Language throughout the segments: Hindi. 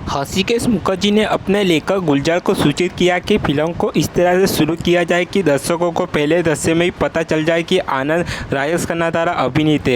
हृषिकेश मुखर्जी ने अपने लेखक गुलजार को सूचित किया कि फिल्म को इस तरह से शुरू किया जाए कि दर्शकों को पहले दृश्य में ही पता चल जाए कि आनंद राजेश खन्ना द्वारा अभिनीत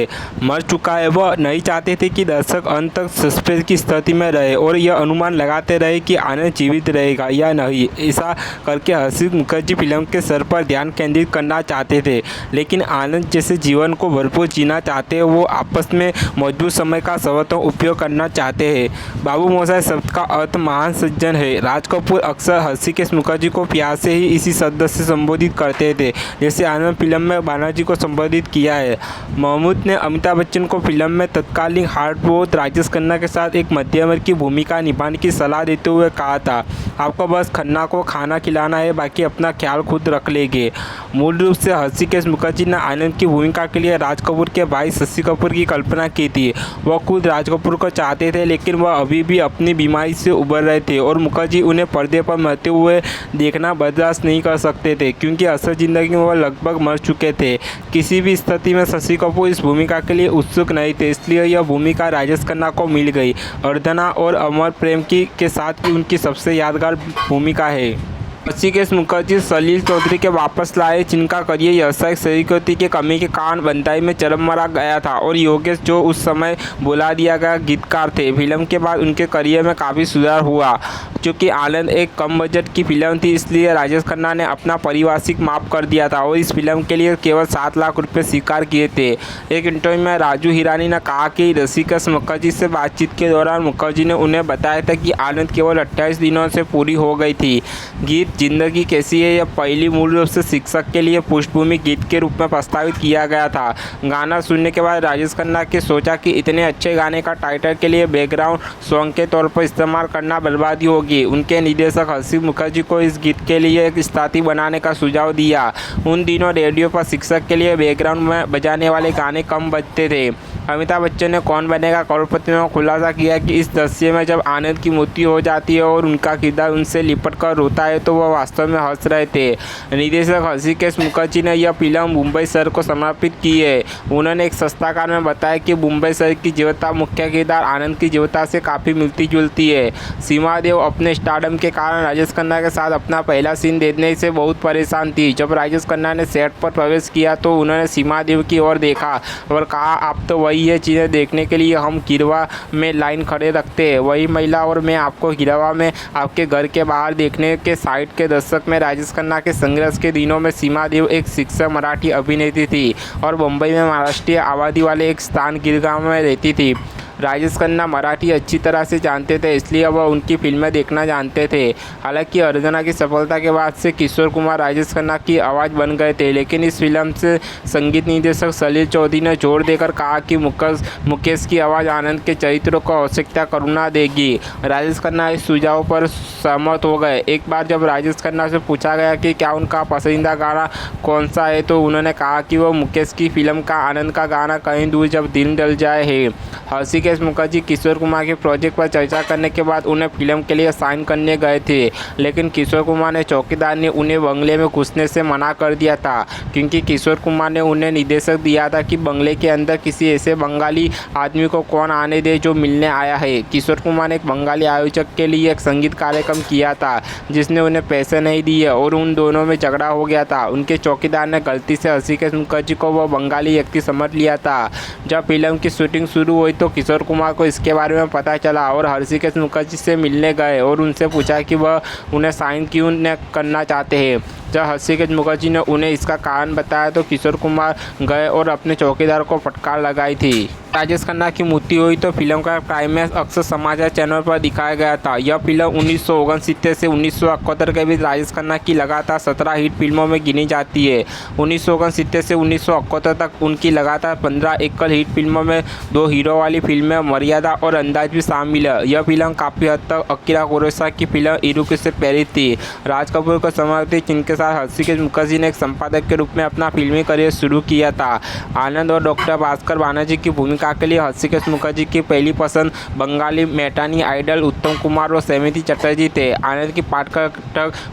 मर चुका है। वह नहीं चाहते थे कि दर्शक अंत तक सस्पेंस की स्थिति में रहे और यह अनुमान लगाते रहे कि आनंद जीवित रहेगा या नहीं। ऐसा करके हृषिकेश मुखर्जी फिल्म के सर पर ध्यान केंद्रित करना चाहते थे, लेकिन आनंद जैसे जीवन को भरपूर जीना चाहते हैं, वो आपस में मौजूद समय का सर्वोत्तम उपयोग करना चाहते हैं। बाबू मोशाय शब्द का अर्थ महान सज्जन है। राज कपूर अक्सर हृषिकेश मुखर्जी को प्यार से ही इसी शब्द से संबोधित करते थे, जैसे आनंद फिल्म में बालाजी को संबोधित किया है। महमूद ने अमिताभ बच्चन को फिल्म में तत्कालीन हार्टवॉट राजेश खन्ना के साथ एक मध्यवर्ग की भूमिका निभाने की सलाह देते हुए कहा था, आपको बस खन्ना को खाना खिलाना है, बाकी अपना ख्याल खुद रख लेंगे। मूल रूप से हृषिकेश मुखर्जी ने आनंद की भूमिका के लिए राज कपूर के भाई शशि कपूर की कल्पना की थी। वह खुद राज कपूर को चाहते थे, लेकिन वह अभी भी अपनी बीमारी से उबर रहे थे और मुखर्जी उन्हें पर्दे पर मरते हुए देखना बर्दाश्त नहीं कर सकते थे, क्योंकि असल जिंदगी में वह लगभग मर चुके थे। किसी भी स्थिति में शशि कपूर इस भूमिका के लिए उत्सुक नहीं थे, इसलिए यह भूमिका राजेश खन्ना को मिल गई। अर्धना और अमर प्रेम की के साथ की उनकी सबसे यादगार भूमिका है। हृषिकेश मुखर्जी सलील चौधरी के वापस लाए, जिनका करियर व्यावसायिक स्वीकृति की कमी के कारण बंदाई में चरमरा गया था, और योगेश जो उस समय बुला दिया गया गीतकार थे। फिल्म के बाद उनके करियर में काफ़ी सुधार हुआ। चूँकि आनंद एक कम बजट की फिल्म थी, इसलिए राजेश खन्ना ने अपना पारितोषिक माफ़ कर दिया था और इस फिल्म के लिए केवल 7 लाख रुपये स्वीकार किए थे। एक इंटरव्यू में राजू हिरानी ने कहा कि हृषिकेश मुखर्जी से बातचीत के दौरान मुखर्जी ने उन्हें बताया था कि आनंद केवल 28 दिनों से पूरी हो गई थी। गीत जिंदगी कैसी है यह पहली मूल रूप से शिक्षक के लिए पृष्ठभूमि गीत के रूप में प्रस्तावित किया गया था। गाना सुनने के बाद राजेश खन्ना ने सोचा कि इतने अच्छे गाने का टाइटल के लिए बैकग्राउंड सॉन्ग के तौर पर इस्तेमाल करना बर्बादी होगी। उनके निर्देशक हृषिकेश मुखर्जी को इस गीत के लिए एक स्थिति बनाने का सुझाव दिया। उन दिनों रेडियो पर शिक्षक के लिए बैकग्राउंड में बजाने वाले गाने कम बजते थे। अमिताभ बच्चन ने कौन बनेगा करोड़पति में खुलासा किया कि इस दृश्य में जब आनंद की मृत्यु हो जाती है और उनका किरदार उनसे लिपट कर रोता है, तो वह वास्तव में हंस रहे थे। निर्देशक हृषिकेश मुखर्जी ने यह फिल्म मुंबई शहर को समर्पित की है। उन्होंने एक साक्षात्कार में बताया कि मुंबई शहर की जीवनता मुख्य किरदार आनंद की जीवनता से काफ़ी मिलती जुलती है। सीमा देव अपने स्टारडम के कारण राजेश खन्ना के साथ अपना पहला सीन देने से बहुत परेशान थी। जब राजेश खन्ना ने सेट पर प्रवेश किया तो उन्होंने सीमा देव की ओर देखा और कहा, आप तो वही है चीज़ें देखने के लिए हम गिरवा में लाइन खड़े रखते हैं, वही महिला और मैं आपको गिरवा में आपके घर के बाहर देखने के साइड के दशक में राजेश खन्ना के संघर्ष के दिनों में सीमा देव एक शिक्षक मराठी अभिनेत्री थी और मुंबई में महाराष्ट्रीय आबादी वाले एक स्थान गिरगांव में रहती थी। राजेश खन्ना मराठी अच्छी तरह से जानते थे, इसलिए वह उनकी फिल्में देखना जानते थे। हालांकि अर्चना की सफलता के बाद से किशोर कुमार राजेश खन्ना की आवाज़ बन गए थे, लेकिन इस फिल्म से संगीत निर्देशक सलील चौधरी ने जोर देकर कहा कि मुकेश की आवाज़ आनंद के चरित्रों को आवश्यकता करुणा देगी। राजेश खन्ना इस सुझाव पर सहमत हो गए। एक बार जब राजेश खन्ना से पूछा गया कि क्या उनका पसंदीदा गाना कौन सा है, तो उन्होंने कहा कि वो मुकेश की फिल्म का आनंद का गाना कहीं दूर जब दिन ढल जाए है। हृषिकेश मुखर्जी किशोर कुमार के प्रोजेक्ट पर चर्चा करने के बाद उन्हें फिल्म के लिए साइन करने गए थे, लेकिन किशोर कुमार ने चौकीदार ने उन्हें बंगले में घुसने से मना कर दिया था, क्योंकि किशोर कुमार ने उन्हें निर्देश दिया था कि बंगले के अंदर किसी ऐसे बंगाली आदमी को कौन आने दे जो मिलने आया है। किशोर कुमार ने एक बंगाली आयोजक के लिए एक संगीत कार्यक्रम किया था, जिसने उन्हें पैसे नहीं दिए और उन दोनों में झगड़ा हो गया था। उनके चौकीदार ने गलती से हृषिकेश मुखर्जी को वह बंगाली व्यक्ति समझ लिया था। जब फिल्म की शूटिंग शुरू हुई तो किशोर कुमार को इसके बारे में पता चला और हृषिकेश मुखर्जी से मिलने गए और उनसे पूछा कि वह उन्हें साइन क्यों न करना चाहते हैं। जब हृषिकेश मुखर्जी ने उन्हें इसका कारण बताया तो किशोर कुमार गए और अपने चौकीदार को फटकार लगाई थी। राजेश खन्ना की मृत्यु हुई तो फिल्म का क्लाइमैक्स अक्सर समाचार चैनल पर दिखाया गया था। यह फिल्म 1969 से 1971 के बीच राजेश खन्ना की लगातार 17 हिट फिल्मों में गिनी जाती है। 1969 से 1971 तक उनकी लगातार 15 एकल हिट फिल्मों में 2 हीरो वाली फिल्में मर्यादा और अंदाज भी शामिल है। यह फिल्म काफ़ी हद तक अकीरा कुरेशी की फिल्म इरुक से प्रेरित थी। राज कपूर को समर्पित, जिनके साथ हृषिकेश मुखर्जी ने एक संपादक के रूप में अपना फिल्मी करियर शुरू किया था। आनंद और डॉक्टर भास्कर बानर्जी की भूमिका के लिए हृषिकेश मुखर्जी की पहली पसंद बंगाली मैटानी आइडल उत्तम कुमार और सैमिति चटर्जी थे। आनंद की पाठ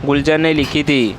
गुलजार ने लिखी थी।